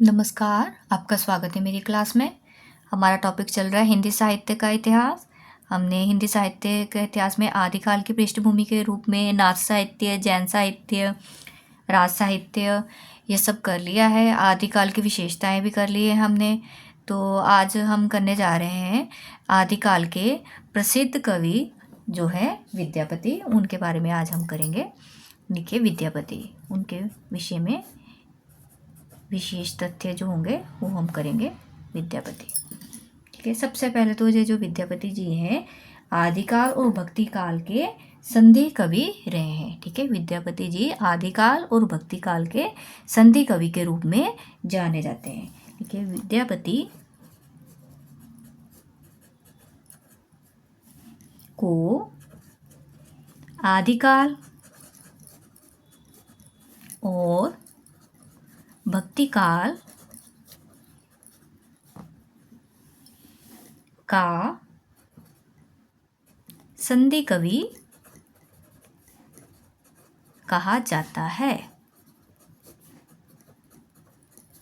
नमस्कार, आपका स्वागत है मेरी क्लास में। हमारा टॉपिक चल रहा है हिंदी साहित्य का इतिहास। हमने हिंदी साहित्य के इतिहास में आदिकाल की पृष्ठभूमि के रूप में नाथ साहित्य, जैन साहित्य, राज साहित्य ये सब कर लिया है। आदिकाल की विशेषताएं भी कर ली है हमने। तो आज हम करने जा रहे हैं आदिकाल के प्रसिद्ध कवि जो है विद्यापति, उनके बारे में आज हम करेंगे। देखिए विद्यापति, उनके विषय में विशेष तथ्य जो होंगे वो हम करेंगे विद्यापति। ठीक है, सबसे पहले तो ये जो विद्यापति जी हैं आदिकाल और भक्ति काल के संधि कवि रहे हैं। ठीक है, विद्यापति जी आदिकाल और भक्ति काल के संधि कवि के रूप में जाने जाते हैं। ठीक है, विद्यापति को आदिकाल और भक्ति काल का संधि कवि कहा जाता है।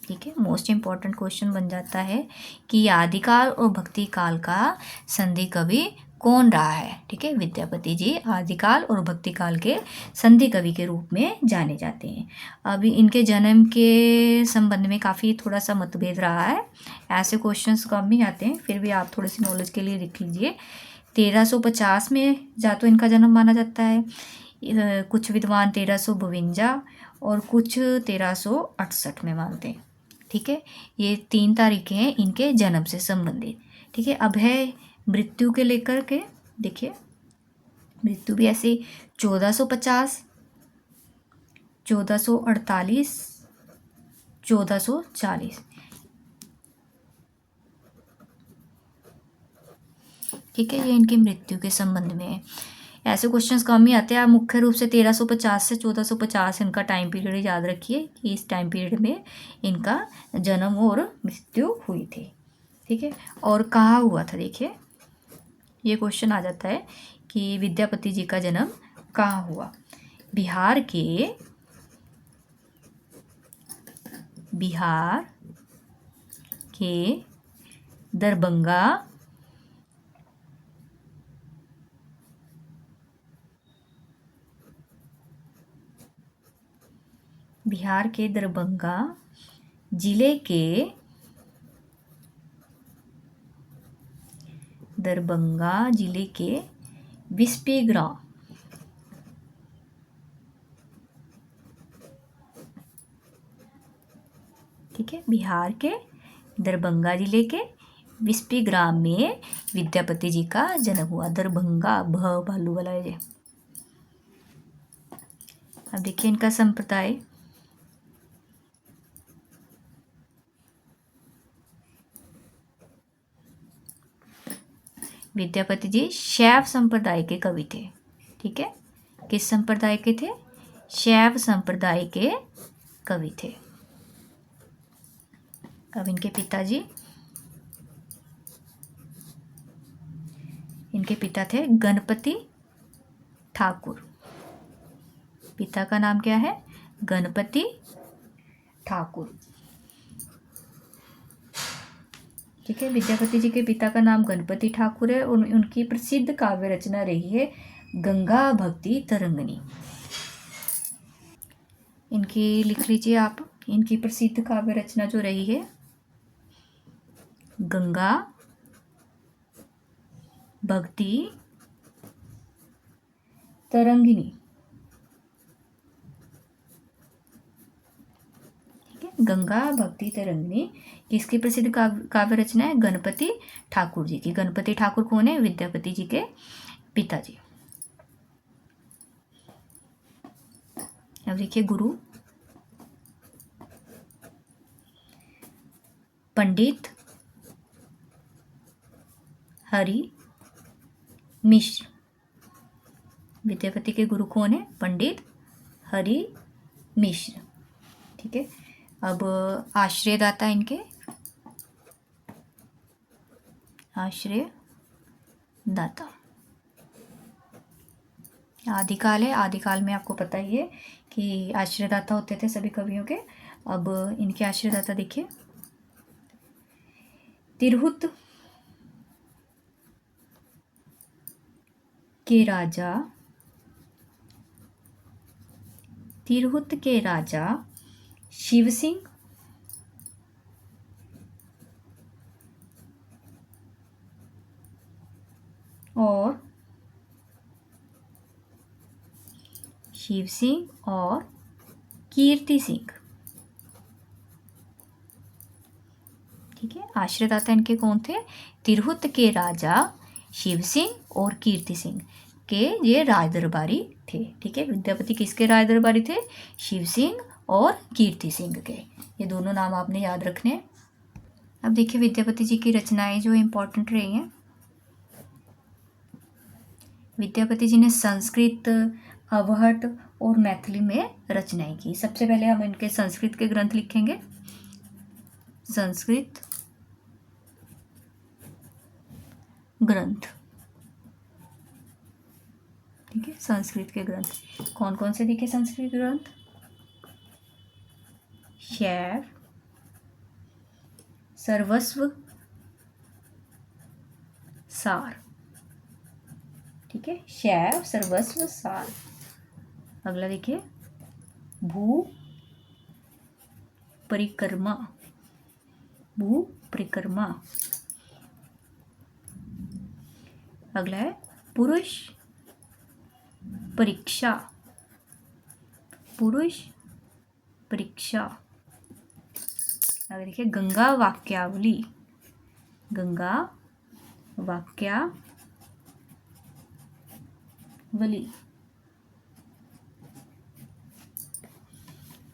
ठीक है, मोस्ट इम्पॉर्टेंट क्वेश्चन बन जाता है कि आदिकाल और भक्ति काल का संधि कवि कौन रहा है। ठीक है, विद्यापति जी आदिकाल और भक्ति काल के संधि कवि के रूप में जाने जाते हैं। अभी इनके जन्म के संबंध में काफ़ी थोड़ा सा मतभेद रहा है। ऐसे क्वेश्चंस कम ही आते हैं, फिर भी आप थोड़ी सी नॉलेज के लिए लिख लीजिए। 1350 में जा तो इनका जन्म माना जाता है, कुछ विद्वान 1352 और कुछ 1368 में मानते हैं। ठीक है, ये 3 तारीखें हैं इनके जन्म से संबंधित। ठीक है, अब है मृत्यु के लेकर के। देखिए मृत्यु भी ऐसे 1450, 1448, 1440। ठीक है, ये इनकी मृत्यु के संबंध में है। ऐसे क्वेश्चंस कम ही आते हैं। आप मुख्य रूप से 1350 से 1450 इनका टाइम पीरियड याद रखिए कि इस टाइम पीरियड में इनका जन्म और मृत्यु हुई थी। ठीक है, और कहाँ हुआ था, देखिए ये क्वेश्चन आ जाता है कि विद्यापति जी का जन्म कहाँ हुआ। बिहार के दरभंगा जिले के बिस्पी ग्राम। ठीक है, बिहार के दरभंगा जिले के बिस्पी ग्राम में विद्यापति जी का जन्म हुआ। दरभंगा भ भालू वाला है। अब देखिए इनका संप्रदाय। विद्यापति जी शैव संप्रदाय के कवि थे। ठीक है, किस संप्रदाय के थे? शैव संप्रदाय के कवि थे। अब इनके पिता थे गणपति ठाकुर। पिता का नाम क्या है? गणपति ठाकुर। ठीक है, विद्यापति जी के पिता का नाम गणपति ठाकुर है और उनकी प्रसिद्ध काव्य रचना रही है गंगा भक्ति तरंगिणी। इनकी लिख लीजिए आप, इनकी प्रसिद्ध काव्य रचना जो रही है गंगा भक्ति तरंगिणी। ठीक है, गंगा भक्ति तरंगिणी किसकी प्रसिद्ध काव्य रचना है? गणपति ठाकुर जी की। गणपति ठाकुर कौन है? विद्यापति जी के पिताजी। अब देखिए गुरु पंडित हरि मिश्र। विद्यापति के गुरु कौन है? पंडित हरि मिश्र। ठीक है, अब आश्रयदाता इनके, आश्रयदाता आदिकाल है। आदिकाल में आपको पता ही है कि आश्रयदाता होते थे सभी कवियों के। अब इनके आश्रयदाता देखिए, तिरहुत के राजा, तिरहुत के राजा शिव सिंह और कीर्ति सिंह। ठीक है, आश्रयदाता इनके कौन थे? तिरहुत के राजा शिव सिंह और कीर्ति सिंह के ये राज दरबारी थे। ठीक है, विद्यापति किसके राज दरबारी थे? शिव सिंह और कीर्ति सिंह के। ये दोनों नाम आपने याद रखने हैं। अब देखिए विद्यापति जी की रचनाएं जो इम्पोर्टेंट रही हैं। विद्यापति जी ने संस्कृत, अवहट और मैथिली में रचनाएं की। सबसे पहले हम इनके संस्कृत के ग्रंथ लिखेंगे। संस्कृत ग्रंथ। ठीक है, संस्कृत के ग्रंथ कौन कौन से देखे? संस्कृत ग्रंथ शैव, सर्वस्व, सार। ठीक है, शैव, सर्वस्व, सार। अगला देखिए, भू परिक्रमा, भू परिक्रमा। अगला है पुरुष परीक्षा, पुरुष परीक्षा। अगर देखिए, गंगा वाक्यावली, गंगा वाक्यावली।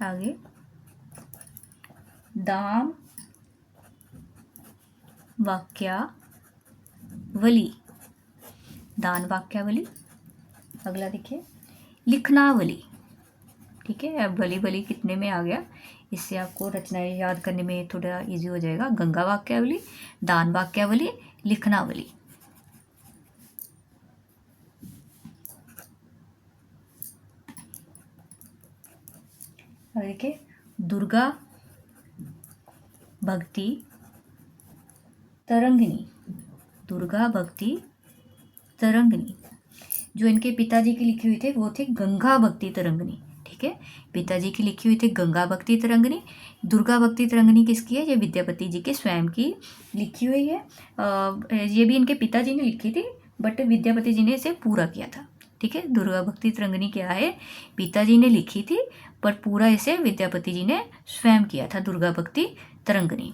आगे दाम वाक्यावली, दान वाक्यावली। अगला देखिए, लिखनावली। ठीक है, अब वली वली कितने में आ गया, इससे आपको रचनाएं याद करने में थोड़ा इजी हो जाएगा। गंगा वाक्यावली, दान वाक्यावली, लिखनावली। अब देखिए, दुर्गा भक्ति तरंगिणी, दुर्गा भक्ति तरंगिणी। जो इनके पिताजी की लिखी हुई थे वो थी गंगा भक्ति तरंगिणी। ठीक है, पिताजी की लिखी हुई थी गंगा भक्ति तरंगिणी। दुर्गा भक्ति तरंगिणी किसकी है? ये विद्यापति जी के स्वयं की लिखी हुई है। ये भी इनके पिताजी ने लिखी थी, बट विद्यापति जी ने इसे पूरा किया था। ठीक है, दुर्गा भक्ति तरंगिणी क्या है? पिताजी ने लिखी थी, पर पूरा इसे विद्यापति जी ने स्वयं किया था, दुर्गा भक्ति तरंगिणी।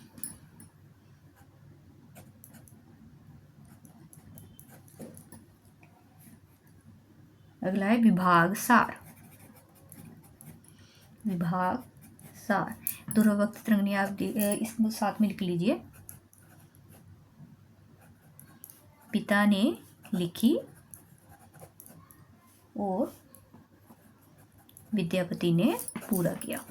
अगला है विभाग सार, विभाग सार। दुर्गा भक्ति तरंगिणी आप इसको साथ में लिख लीजिए। पिता ने लिखी और विद्यापति ने पूरा किया।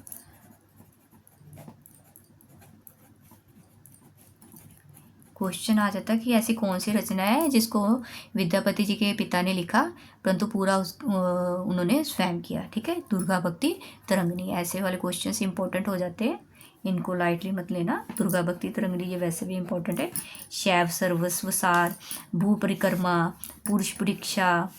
क्वेश्चन आ जाता कि ऐसी कौन सी रचना है जिसको विद्यापति जी के पिता ने लिखा परंतु पूरा उन्होंने स्वयं किया। ठीक है, दुर्गा भक्ति तरंगिणी। ऐसे वाले क्वेश्चंस इंपॉर्टेंट हो जाते हैं, इनको लाइटली मत लेना। दुर्गा भक्ति तरंगिणी ये वैसे भी इंपॉर्टेंट है। शैव, सर्वस्व, सार, भू परिक्रमा, पुरुष परीक्षा,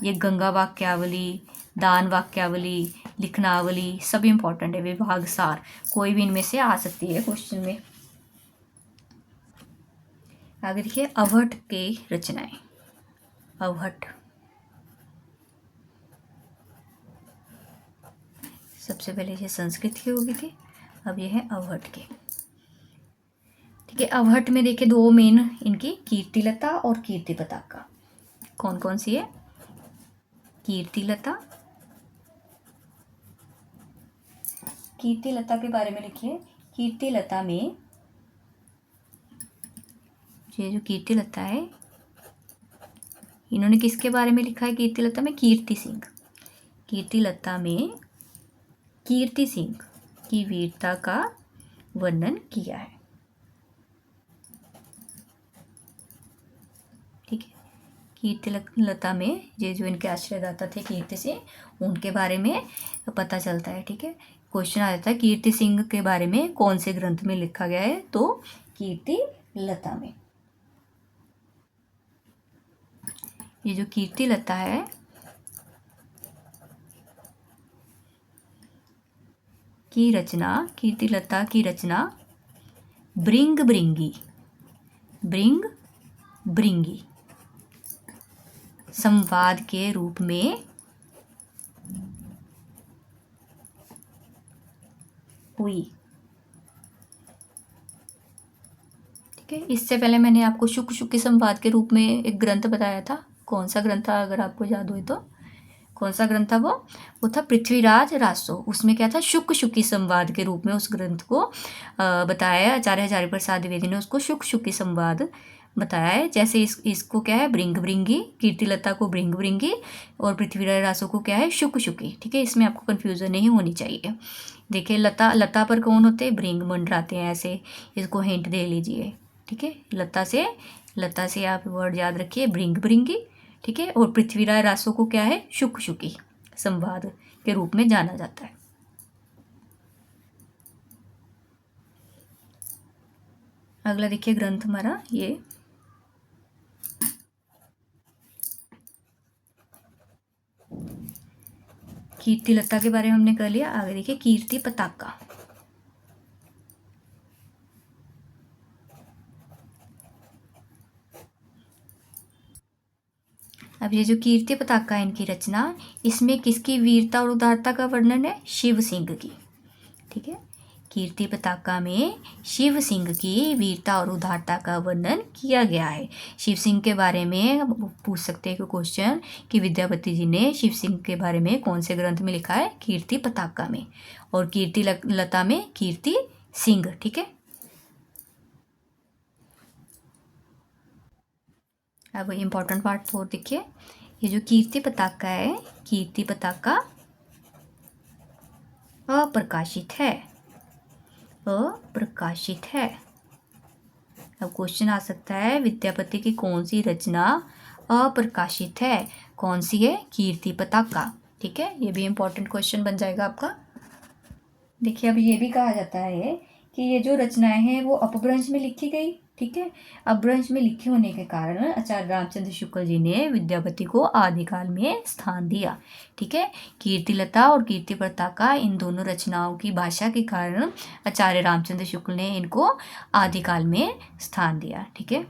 ये गंगा वाक्यावली, दान वाक्यावली, लिखनावली, सब इंपॉर्टेंट है। विभाग सार कोई भी इनमें से आ सकती है क्वेश्चन में। आगे देखिए, अवहट के रचनाएं। अवहट सबसे पहले ये संस्कृत की होगी थी, अब ये है अवहट के। ठीक है, अवहट में देखिए दो मेन इनकी, कीर्तिलता और कीर्ति पताका। कौन कौन सी है? कीर्तिलता, कीर्तिलता के बारे में लिखिए। कीर्तिलता में ये जो कीर्तिलता है, इन्होंने किसके बारे में लिखा है? कीर्तिलता में कीर्ति सिंह। कीर्तिलता में कीर्ति सिंह की वीरता का वर्णन किया है। ठीक है, कीर्तिलता में ये जो इनके आश्रयदाता थे कीर्ति सिंह, उनके बारे में पता चलता है। ठीक है, क्वेश्चन आ जाता है कीर्ति सिंह के बारे में कौन से ग्रंथ में लिखा गया है, तो कीर्ति लता में। ये जो कीर्ति लता है की रचना, कीर्ति लता की रचना ब्रिंग ब्रिंगी, ब्रिंग ब्रिंगी संवाद के रूप में हुई। ठीक है, इससे पहले मैंने आपको शुक शुकी संवाद के रूप में एक ग्रंथ बताया था। कौन सा ग्रंथ था, अगर आपको याद हो तो? कौन सा ग्रंथ था वो था पृथ्वीराज रासो। उसमें क्या था, शुक शुकी संवाद के रूप में उस ग्रंथ को बताया। आचार्य हजारी प्रसाद द्विवेदी ने उसको शुक शुकी संवाद बताया है। जैसे इसको क्या है, ब्रिंग ब्रिंगी, कीर्तिलता को ब्रिंग ब्रिंगी, और पृथ्वीराज रासो को क्या है, शुक शुकी। ठीक है, इसमें आपको कन्फ्यूज़न नहीं होनी चाहिए। देखिए, लता पर कौन होते हैं, ब्रिंग मंडराते हैं ऐसे, इसको हिंट दे लीजिए। ठीक है, लता से आप वर्ड याद रखिए, ब्रिंग ब्रिंगी। ठीक है, और पृथ्वीराज रासो को क्या है, शुक शुकी संवाद के रूप में जाना जाता है। अगला देखिए ग्रंथ हमारा ये कीर्ति लता के बारे में हमने कर लिया। आगे देखिए कीर्ति पताका। अब ये जो कीर्ति पताका है इनकी रचना, इसमें किसकी वीरता और उदारता का वर्णन है, शिव सिंह की। ठीक है, कीर्ति पताका में शिव सिंह की वीरता और उदारता का वर्णन किया गया है। शिव सिंह के बारे में पूछ सकते हैं क्वेश्चन कि विद्यापति जी ने शिव सिंह के बारे में कौन से ग्रंथ में लिखा है, कीर्ति पताका में, और कीर्ति लता में कीर्ति सिंह। ठीक है, अब इम्पोर्टेंट पार्ट 4 देखिए। ये जो कीर्ति पताका है, कीर्ति पताका अप्रकाशित है, अप्रकाशित है। अब क्वेश्चन आ सकता है विद्यापति की कौन सी रचना अप्रकाशित है, कौन सी है, कीर्ति पताका। ठीक है, ये भी इम्पोर्टेंट क्वेश्चन बन जाएगा आपका। देखिए, अब ये भी कहा जाता है कि ये जो रचनाएं हैं वो अपभ्रंश में लिखी गई। ठीक है, अपभ्रंश में लिखे होने के कारण आचार्य रामचंद्र शुक्ल जी ने विद्यापति को आदिकाल में स्थान दिया। ठीक है, कीर्तिलता और कीर्ति पताका इन दोनों रचनाओं की भाषा के कारण आचार्य रामचंद्र शुक्ल ने इनको आदिकाल में स्थान दिया। ठीक है,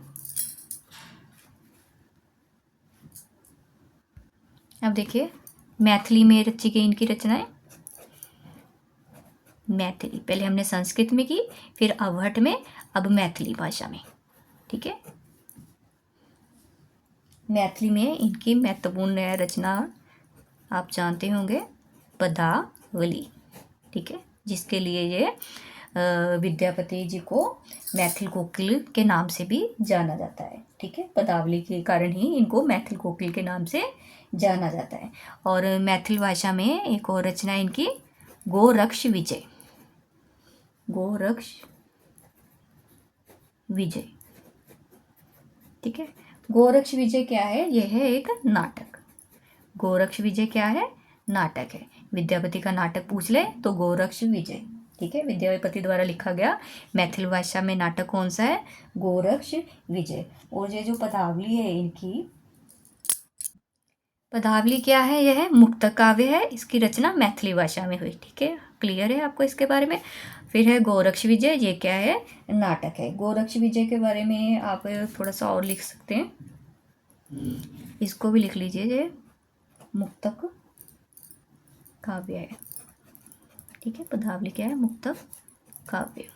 अब देखिए मैथिली में रची गई इनकी रचनाएं। मैथिली पहले हमने संस्कृत में की, फिर अवहट में, अब मैथिली भाषा में। ठीक है, मैथिली में इनकी महत्वपूर्ण रचना आप जानते होंगे, पदावली। ठीक है, जिसके लिए ये विद्यापति जी को मैथिल कोकिल के नाम से भी जाना जाता है। ठीक है, पदावली के कारण ही इनको मैथिल कोकिल के नाम से जाना जाता है। और मैथिल भाषा में एक और रचना इनकी गोरक्ष विजय, गोरक्ष विजय। ठीक है, गोरक्ष विजय क्या है, यह है एक नाटक। गोरक्ष विजय क्या है, नाटक है। विद्यापति का नाटक पूछ ले तो गोरक्ष विजय। ठीक है, विद्यापति द्वारा लिखा गया मैथिल भाषा में नाटक कौन सा है, गोरक्ष विजय। और ये जो पदावली है इनकी, पदावली क्या है, यह मुक्तक काव्य है, इसकी रचना मैथिली भाषा में हुई। ठीक है, क्लियर है आपको इसके बारे में। फिर है गोरक्ष विजय, ये क्या है, नाटक है। गोरक्ष विजय के बारे में आप थोड़ा सा और लिख सकते हैं, इसको भी लिख लीजिए, ये मुक्तक काव्य है। ठीक है, पदावली क्या है, मुक्तक काव्य।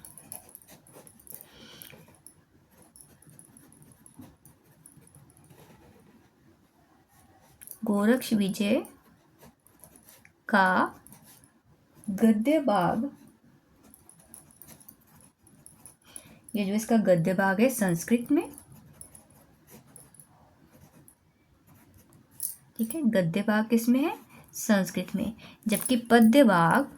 गोरक्ष विजय का गद्य भाग, ये जो इसका गद्य भाग है संस्कृत में। ठीक है, गद्य भाग किसमें है, संस्कृत में, जबकि पद्य भाग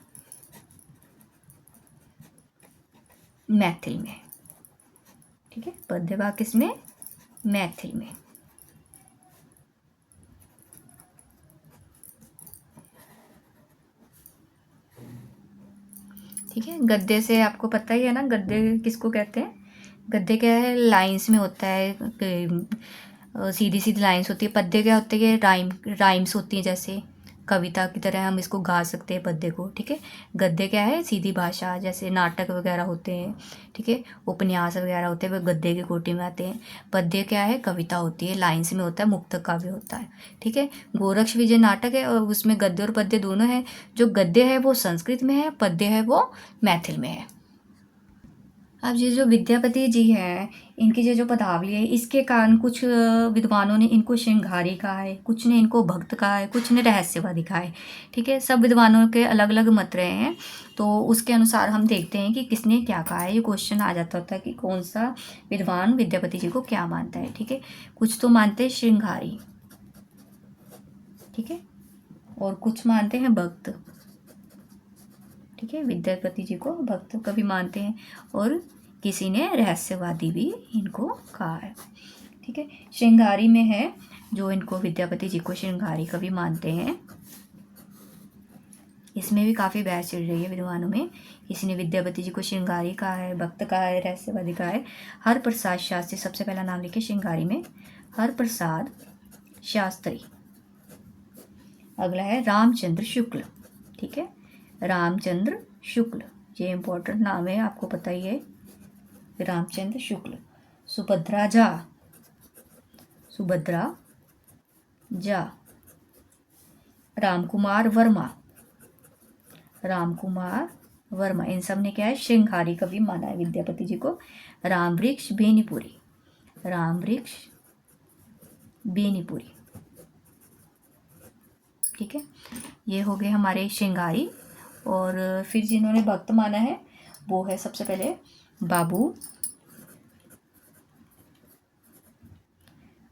मैथिल में। ठीक है, पद्य भाग किसमें, मैथिल में। ठीक है। गद्य से आपको पता ही है ना, गद्य किसको कहते हैं। गद्य क्या है, लाइंस में होता है, सीधी सीधी लाइंस होती है। पद्य क्या होते हैं, राइम्स होती हैं, जैसे कविता की तरह हम इसको गा सकते हैं पद्य को। ठीक है। गद्य क्या है, सीधी भाषा, जैसे नाटक वगैरह होते हैं, ठीक है, उपन्यास वगैरह होते हैं, वो गद्य की कोटि में आते हैं। पद्य क्या है, कविता होती है, लाइंस में होता है, मुक्तक काव्य होता है। ठीक है। गोरक्ष विजय नाटक है और उसमें गद्य और पद्य दोनों है। जो गद्य है वो संस्कृत में है, पद्य है वो मैथिल में है। अब ये जो विद्यापति जी हैं, इनकी ये जो पदावली है, इसके कारण कुछ विद्वानों ने इनको श्रृंगारी कहा है, कुछ ने इनको भक्त कहा है, कुछ ने रहस्यवादी कहा है। ठीक है। सब विद्वानों के अलग अलग मत रहे हैं, तो उसके अनुसार हम देखते हैं कि किसने क्या कहा है। ये क्वेश्चन आ जाता होता है कि कौन सा विद्वान विद्यापति जी को क्या मानता है। ठीक है। कुछ तो मानते हैं श्रृंगारी, ठीक है, और कुछ मानते हैं भक्त। ठीक है। विद्यापति जी को भक्त कवि मानते हैं और किसी ने रहस्यवादी भी इनको कहा है। ठीक है। श्रृंगारी में है जो इनको विद्यापति जी को श्रृंगारी कवि मानते हैं। इसमें भी काफ़ी बहस चल रही है विद्वानों में। किसी ने विद्यापति जी को श्रृंगारी कहा है, भक्त कहा है, रहस्यवादी कहा है। हरप्रसाद शास्त्री सबसे पहला नाम लिखे श्रृंगारी में, हरप्रसाद शास्त्री। अगला है रामचंद्र शुक्ल। ठीक है। रामचंद्र शुक्ल, ये इंपॉर्टेंट नाम है, आपको पता ही है, रामचंद्र शुक्ल। सुभद्रा झा, सुभद्रा झा। रामकुमार वर्मा, रामकुमार वर्मा। इन सब ने क्या है, श्रृंगारी कवि माना है विद्यापति जी को। रामवृक्ष बेनीपुरी, रामवृक्ष बेनीपुरी। ठीक है। ये हो गए हमारे श्रृंगारी। और फिर जिन्होंने भक्त माना है वो है सबसे पहले बाबू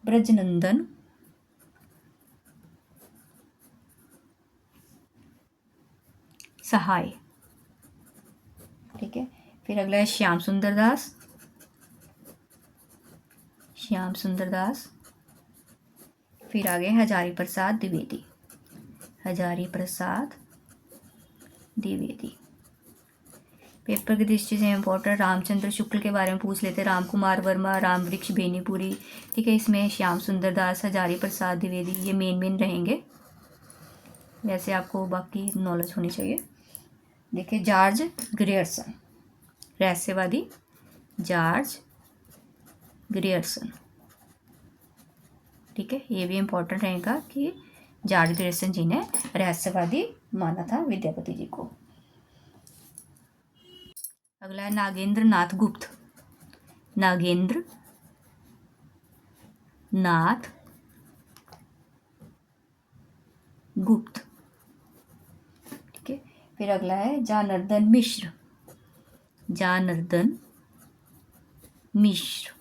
ब्रजनंदन सहाय। ठीक है। फिर अगला है श्याम सुंदर दास, श्याम सुंदर दास। फिर आगे हजारी प्रसाद द्विवेदी, हजारी प्रसाद द्विवेदी। पेपर की दृष्टि से इम्पोर्टेंट, रामचंद्र शुक्ल के बारे में पूछ लेते, रामकुमार वर्मा, रामवृक्ष बेनीपुरी। ठीक है। इसमें श्याम सुंदर दास, हजारी प्रसाद द्विवेदी, ये मेन रहेंगे, वैसे आपको बाकी नॉलेज होनी चाहिए। देखिए जॉर्ज ग्रियर्सन, रहस्यवादी जॉर्ज ग्रियर्सन। ठीक है। ये भी इम्पोर्टेंट रहेगा कि जॉर्ज ग्रियर्सन जी ने रहस्यवादी माना था विद्यापति जी को। अगला है नागेंद्र नाथ गुप्त, नागेंद्र नाथ गुप्त। ठीक है। फिर अगला है जनार्दन मिश्र, जनार्दन मिश्र।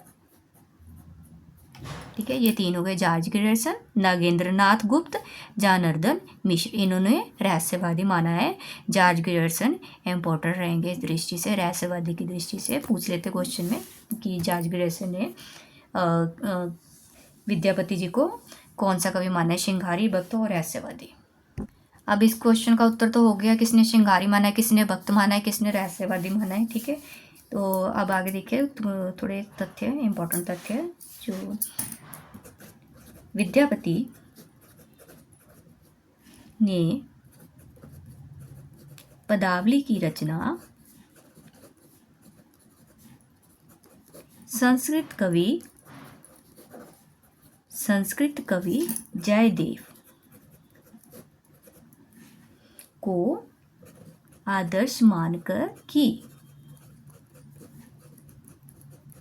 ठीक है। ये तीन हो गए, जॉर्ज ग्रियर्सन, नागेंद्र नाथ गुप्त, जनार्दन मिश्र। इन्होंने रहस्यवादी माना है। जॉर्ज ग्रियर्सन इम्पोर्टेंट रहेंगे इस दृष्टि से, रहस्यवादी की दृष्टि से पूछ लेते क्वेश्चन में कि जॉर्ज ग्रियर्सन ने विद्यापति जी को कौन सा कवि माना है, श्रृंगारी, भक्त और रहस्यवादी। अब इस क्वेश्चन का उत्तर तो हो गया, किसने श्रृंगारी माना है, किसने भक्त माना है, किसने रहस्यवादी माना है। ठीक है। तो अब आगे देखिए थोड़े तथ्य, इम्पोर्टेंट तथ्य जो विद्यापति ने पदावली की रचना संस्कृत कवि जयदेव को आदर्श मानकर की,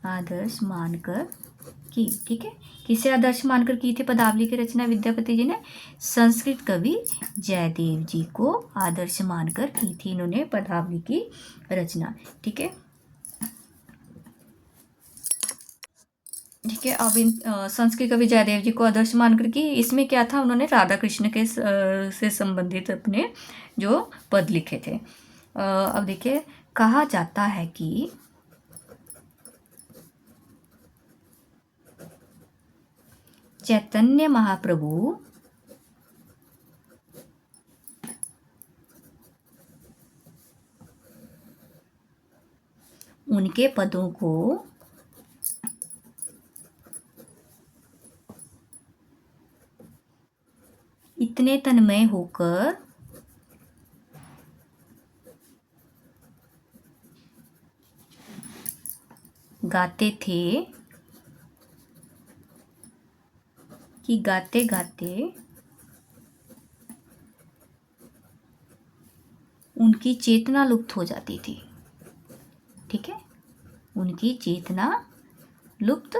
आदर्श मानकर की। ठीक है। किसे आदर्श मानकर की थी पदावली की रचना विद्यापति जी ने, संस्कृत कवि जयदेव जी को आदर्श मानकर की थी इन्होंने पदावली की रचना। ठीक है। ठीक है। अब इन संस्कृत कवि जयदेव जी को आदर्श मानकर की, इसमें क्या था, उन्होंने राधा कृष्ण के से संबंधित अपने जो पद लिखे थे। अब देखिए, कहा जाता है कि चैतन्य महाप्रभु उनके पदों को इतने तन्मय होकर गाते थे कि गाते गाते उनकी चेतना लुप्त हो जाती थी। ठीक है, उनकी चेतना लुप्त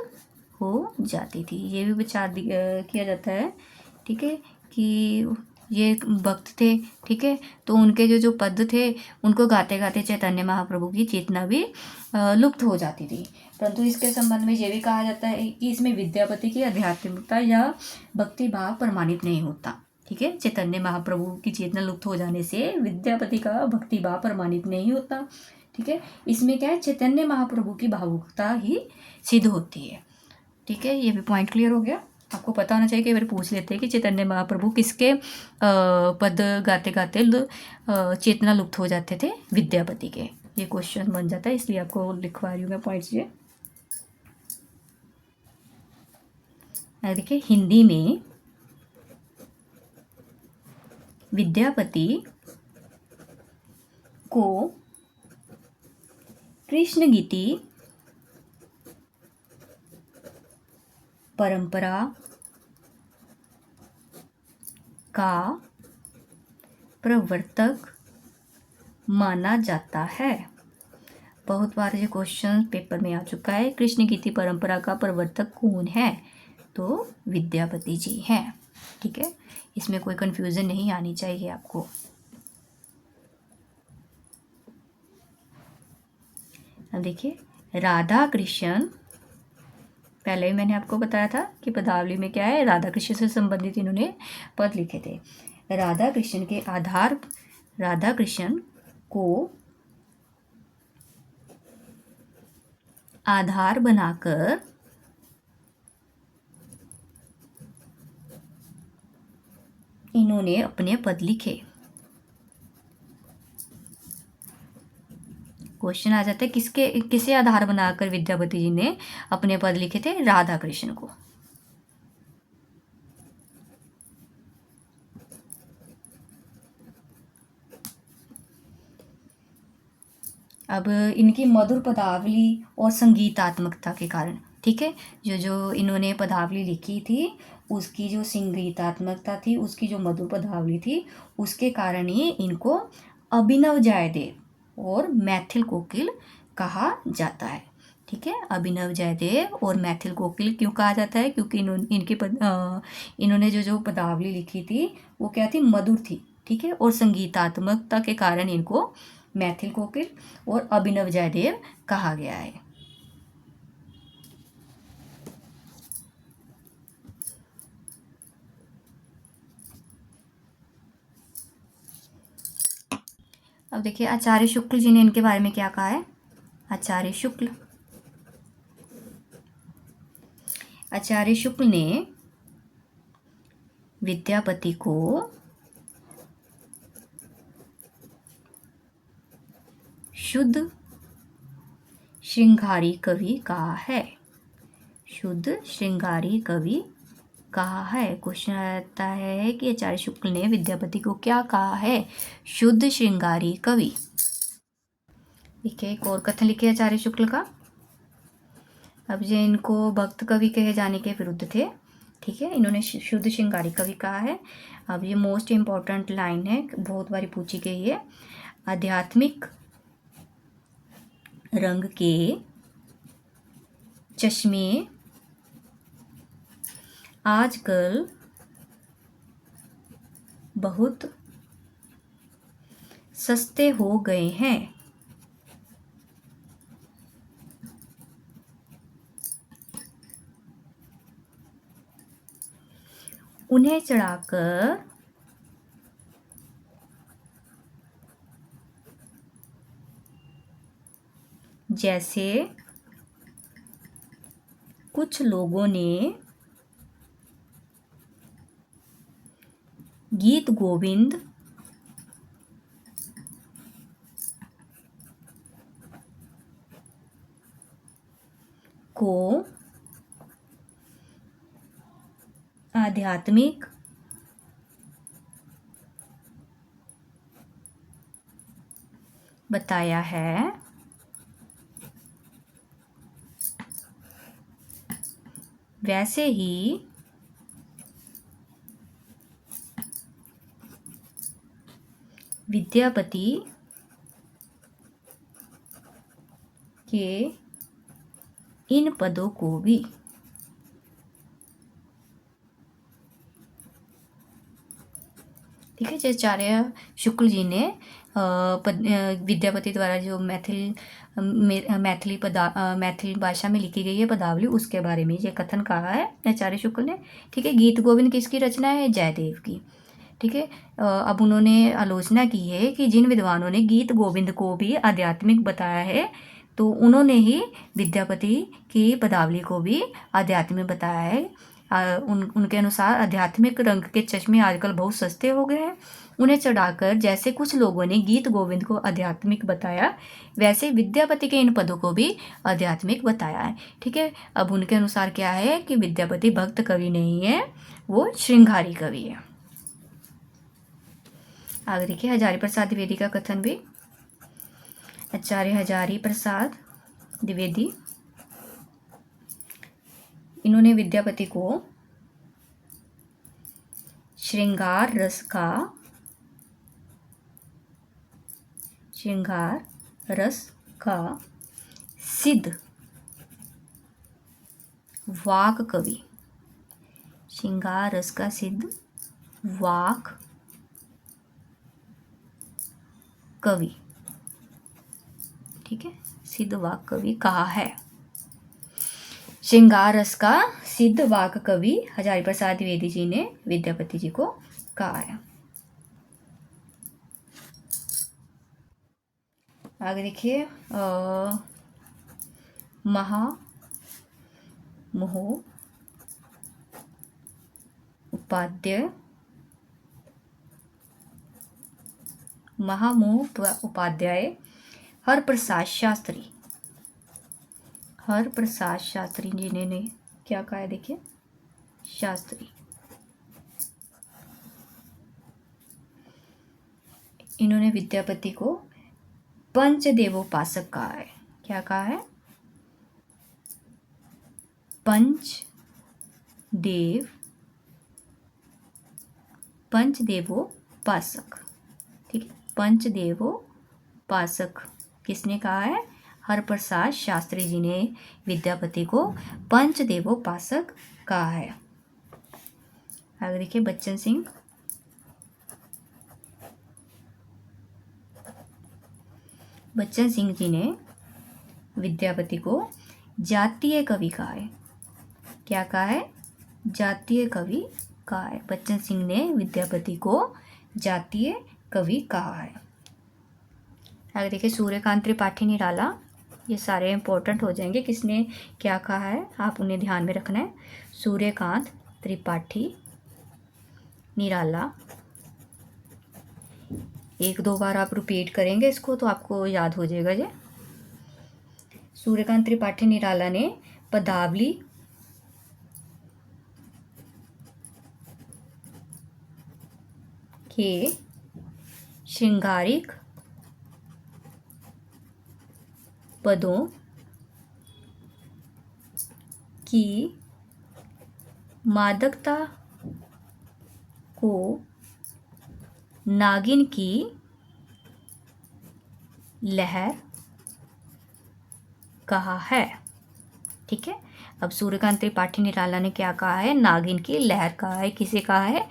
हो जाती थी। ये भी विचार किया जाता है, ठीक है, कि ये भक्त थे, ठीक है, तो उनके जो जो पद थे उनको गाते गाते चैतन्य महाप्रभु की चेतना भी लुप्त हो जाती थी। परंतु इसके संबंध में ये भी कहा जाता है कि इसमें विद्यापति की आध्यात्मिकता या भक्ति भाव प्रमाणित नहीं होता। ठीक है, चैतन्य महाप्रभु की चेतना लुप्त हो जाने से विद्यापति का भक्ति भाव प्रमाणित नहीं होता। ठीक है, इसमें क्या है, चैतन्य महाप्रभु की भावुकता ही सिद्ध होती है। ठीक है, ये भी पॉइंट क्लियर हो गया। आपको पता होना चाहिए कि बार पूछ लेते हैं कि चैतन्य महाप्रभु किसके पद गाते गाते चेतना लुप्त हो जाते थे, विद्यापति के। ये क्वेश्चन बन जाता है, इसलिए आपको लिखवा रही हूँ मैं पॉइंट्स ये। देखिए, हिंदी में विद्यापति को कृष्ण गीति परंपरा का प्रवर्तक माना जाता है। बहुत बार ये क्वेश्चन पेपर में आ चुका है। कृष्ण गीति परंपरा का प्रवर्तक कौन है? तो विद्यापति जी हैं। ठीक है, इसमें कोई कंफ्यूजन नहीं आनी चाहिए आपको। अब देखिए, राधा कृष्ण, पहले ही मैंने आपको बताया था कि पदावली में क्या है, राधा कृष्ण से संबंधित इन्होंने पद लिखे थे। राधा कृष्ण के आधार, राधा कृष्ण को आधार बनाकर इन्होंने अपने पद लिखे। क्वेश्चन आ जाता है किसे आधार बनाकर विद्यापति जी ने अपने पद लिखे थे? राधा कृष्ण को। अब इनकी मधुर पदावली और संगीतात्मकता के कारण, ठीक है, जो इन्होंने पदावली लिखी थी उसकी जो संगीतात्मकता थी, उसकी जो मधुर पदावली थी, उसके कारण ही इनको अभिनव जयदेव और मैथिल कोकिल कहा जाता है। ठीक है, अभिनव जयदेव और मैथिल कोकिल क्यों कहा जाता है? क्योंकि इन्होंने जो पदावली लिखी थी वो क्या थी? मधुर थी। ठीक है, और संगीतात्मकता के कारण इनको मैथिल कोकिल और अभिनव जयदेव कहा गया है। अब देखिए, आचार्य शुक्ल जी ने इनके बारे में क्या कहा है? आचार्य शुक्ल ने विद्यापति को शुद्ध श्रृंगारी कवि कहा है। शुद्ध श्रृंगारी कवि कहा है। क्वेश्चन आता है कि आचार्य शुक्ल ने विद्यापति को क्या कहा है? शुद्ध श्रृंगारी कवि। देखिए, एक और कथन लिखे आचार्य शुक्ल का। अब ये इनको भक्त कवि कहे जाने के विरुद्ध थे। ठीक है, इन्होंने शुद्ध श्रृंगारी कवि कहा है। अब ये मोस्ट इम्पॉर्टेंट लाइन है, बहुत बारी पूछी गई है। आध्यात्मिक रंग के चश्मे आजकल बहुत सस्ते हो गए हैं। उन्हें चढ़ाकर जैसे कुछ लोगों ने गीत गोविंद को आध्यात्मिक बताया है, वैसे ही विद्यापति के इन पदों को भी ठीक है। जैसे आचार्य शुक्ल जी ने विद्यापति द्वारा जो मैथिली भाषा में लिखी गई है पदावली, उसके बारे में ये कथन कहा है आचार्य शुक्ल ने। ठीक है। गीत गोविंद किसकी रचना है? जयदेव की। ठीक है। अब उन्होंने आलोचना की है कि जिन विद्वानों ने गीत गोविंद को भी आध्यात्मिक बताया है, तो उन्होंने ही विद्यापति की पदावली को भी आध्यात्मिक बताया है। उनके अनुसार आध्यात्मिक रंग के चश्मे आजकल बहुत सस्ते हो गए हैं, उन्हें चढ़ाकर जैसे कुछ लोगों ने गीत गोविंद को आध्यात्मिक बताया, वैसे विद्यापति के इन पदों को भी आध्यात्मिक बताया है। ठीक है। अब उनके अनुसार क्या है कि विद्यापति भक्त कवि नहीं है, वो श्रृंगारी कवि है। आगे देखिए हजारी प्रसाद द्विवेदी का कथन भी। आचार्य हजारी प्रसाद द्विवेदी, इन्होंने विद्यापति को श्रृंगार रस का सिद्ध वाक कवि, श्रृंगार रस का सिद्ध वाक कवि, ठीक है, सिद्ध वाक कवि कहा है। श्रृंगार रस का सिद्ध वाक कवि हजारी प्रसाद द्विवेदी जी ने विद्यापति जी को कहा है। आगे देखिए महामहोपाध्याय हरप्रसाद शास्त्री जी ने क्या कहा है? देखिए शास्त्री, इन्होंने विद्यापति को पंचदेवोपासक कहा है। क्या कहा है? पंचदेवोपासक। ठीक है, पंचदेवोपासक किसने कहा है? हरप्रसाद शास्त्री जी ने विद्यापति को पंचदेवोपासक कहा है। आगे देखिए बच्चन सिंह जी ने विद्यापति को जातीय कवि कहा है। क्या कहा है? जातीय कवि कहा है। बच्चन सिंह ने विद्यापति को जातीय कवि कहा है। आगे देखिए सूर्यकांत त्रिपाठी निराला, ये सारे इंपॉर्टेंट हो जाएंगे, किसने क्या कहा है आप उन्हें ध्यान में रखना है। सूर्यकांत त्रिपाठी निराला, एक दो बार आप रिपीट करेंगे इसको तो आपको याद हो जाएगा। ये सूर्यकांत त्रिपाठी निराला ने पदावली के श्रृंगारिक पदों की मादकता को नागिन की लहर कहा है। ठीक है। अब सूर्यकांत त्रिपाठी निराला ने क्या कहा है? नागिन की लहर कहा है। किसे कहा है?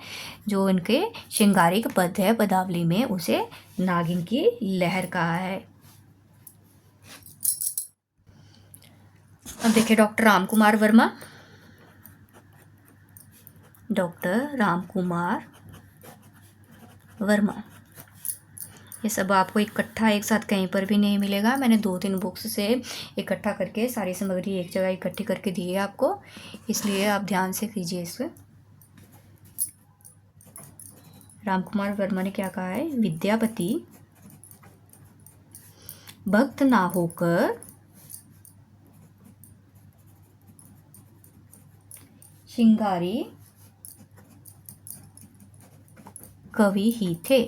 जो इनके श्रृंगारिक पद है पदावली में, उसे नागिन की लहर कहा है। अब देखिए डॉक्टर रामकुमार वर्मा, ये सब आपको इकट्ठा एक साथ कहीं पर भी नहीं मिलेगा। मैंने 2-3 बुक्स से इकट्ठा करके सारी सामग्री एक जगह इकट्ठी करके दी है आपको, इसलिए आप ध्यान से कीजिए इसे। रामकुमार वर्मा ने क्या कहा है? विद्यापति भक्त ना होकर श्रृंगारी कवि ही थे।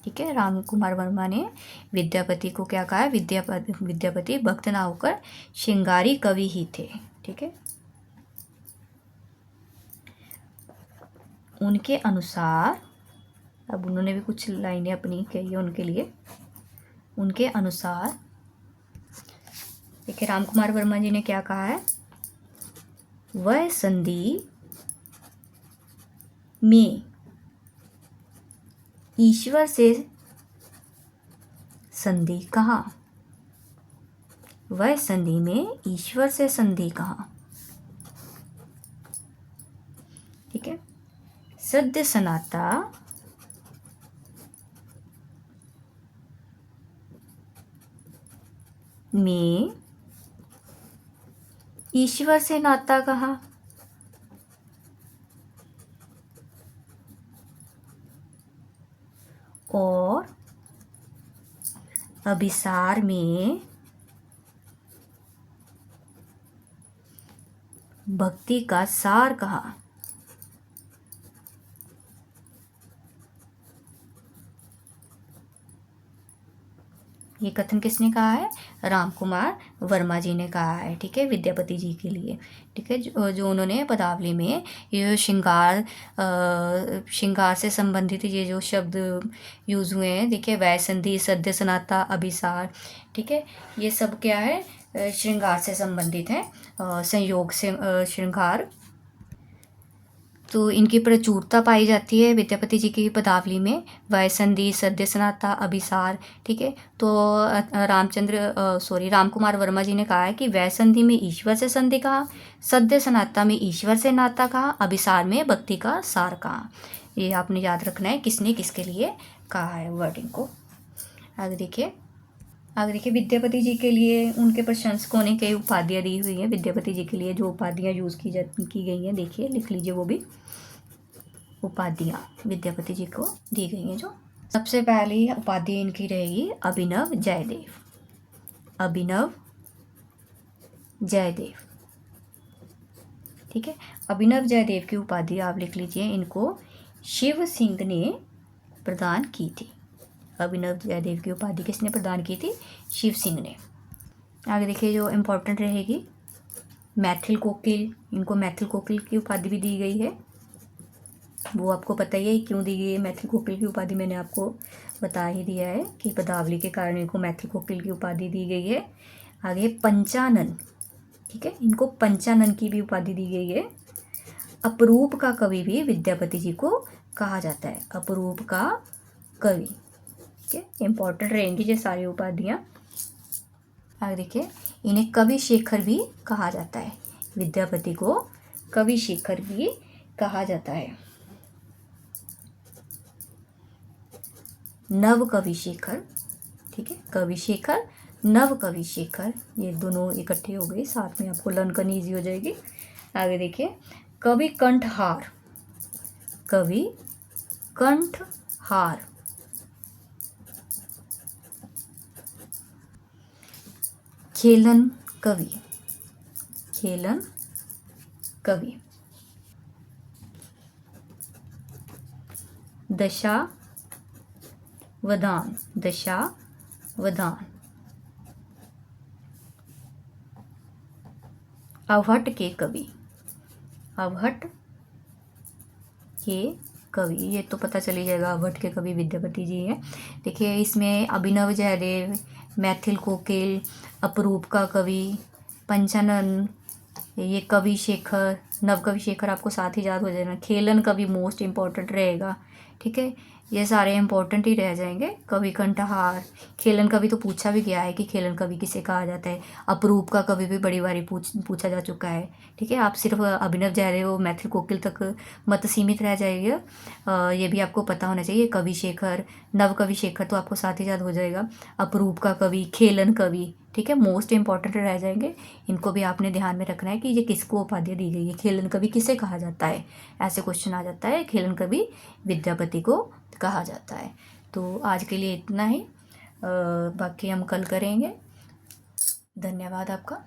ठीक है, राम कुमार वर्मा ने विद्यापति को क्या कहा है, विद्यापति भक्त ना होकर श्रृंगारी कवि ही थे। ठीक है, उनके अनुसार, अब उन्होंने भी कुछ लाइनें अपनी कही है उनके लिए। उनके अनुसार देखिए राम कुमार वर्मा जी ने क्या कहा है, वह संधि में ईश्वर से संधि कहा, वह संधि में ईश्वर से संधि कहा। ठीक है, सद्य सनाता में ईश्वर से नाता कहा, और अभिसार में भक्ति का सार कहा। ये कथन किसने कहा है, राम कुमार वर्मा जी ने कहा है। ठीक है, विद्यापति जी के लिए। ठीक है, जो उन्होंने पदावली में ये श्रृंगार से संबंधित ये जो शब्द यूज़ हुए हैं, देखिए वै संधि, सद्य सनाता, अभिसार, ठीक है, ये सब क्या है, श्रृंगार से संबंधित है, संयोग से श्रृंगार। तो इनकी प्रचुरता पाई जाती है विद्यापति जी की पदावली में, वै संधि, सद्य सनाता, अभिसार। ठीक है, तो राम कुमार वर्मा जी ने कहा है कि वै संधि में ईश्वर से संधि कहा, सद्य सनाता में ईश्वर से नाता कहा, अभिसार में भक्ति का सार कहा। ये आपने याद रखना है किसने किसके लिए कहा है वर्डिंग को। आगे देखिए विद्यापति जी के लिए उनके प्रशंसकों ने कई उपाधियाँ दी हुई हैं। विद्यापति जी के लिए जो उपाधियाँ यूज़ की गई हैं, देखिए लिख लीजिए वो भी उपाधियाँ विद्यापति जी को दी गई हैं। जो सबसे पहली उपाधि इनकी रहेगी अभिनव जयदेव। अभिनव जयदेव, ठीक है, अभिनव जयदेव की उपाधि आप लिख लीजिए, इनको शिव सिंह ने प्रदान की थी। अभिनव जयदेव की उपाधि किसने प्रदान की थी, शिव सिंह ने। आगे देखिए जो इम्पोर्टेंट रहेगी मैथिल कोकिल, इनको मैथिल कोकिल की उपाधि भी दी गई है। वो आपको पता ही है क्यों दी गई है मैथिल कोकिल की उपाधि, मैंने आपको बता ही दिया है कि पदावली के कारण इनको मैथिल कोकिल की उपाधि दी गई है। आगे पंचानन, ठीक है, इनको पंचानन की भी उपाधि दी गई है। अपरूप का कवि भी विद्यापति जी को कहा जाता है, अपरूप का कवि। ठीक है, इंपॉर्टेंट रहेंगी ये सारी उपाधियाँ। आगे देखिए इन्हें कवि शेखर भी कहा जाता है, विद्यापति को कवि शेखर भी कहा जाता है। नव कवि शेखर, ठीक है, कवि शेखर, नव कवि शेखर, ये दोनों इकट्ठे हो गए, साथ में आपको लर्न करनी ईजी हो जाएगी। आगे देखिए कवि कंठहार, कवि कंठहार, खेलन कवि, खेलन कवि, दशावधान, दशावधान, अवहट के कवि, अवहट के कवि, ये तो पता चली जाएगा अवहट के कवि विद्यापति जी हैं। देखिए इसमें अभिनव जयदेव, मैथिल कोकिल, अपरूप का कवि, पंचानन, ये कवि शेखर, नव कवि शेखर आपको साथ ही याद हो जाएगा। खेलन कवि मोस्ट इम्पॉर्टेंट रहेगा, ठीक है, ये सारे इंपॉर्टेंट ही रह जाएंगे। कवि कंठहार, खेलन कवि तो पूछा भी गया है कि खेलन कवि किसे कहा जाता है। अपरूप का कवि भी बड़ी बारी पूछा जा चुका है। ठीक है, आप सिर्फ अभिनव जयदेव मैथिल कोकिल तक मत सीमित रह जाइए, ये भी आपको पता होना चाहिए। कवि शेखर, नव कवि शेखर तो आपको साथ ही याद हो जाएगा। अपरूप का कवि, खेलन कवि, ठीक है, मोस्ट इंपॉर्टेंट रह जाएंगे। इनको भी आपने ध्यान में रखना है कि ये किसको उपाधि दी गई है, खेलन कवि किसे कहा जाता है, ऐसे क्वेश्चन आ जाता है। खेलन कवि विद्यापति को कहा जाता है। तो आज के लिए इतना ही, बाकी हम कल करेंगे। धन्यवाद आपका।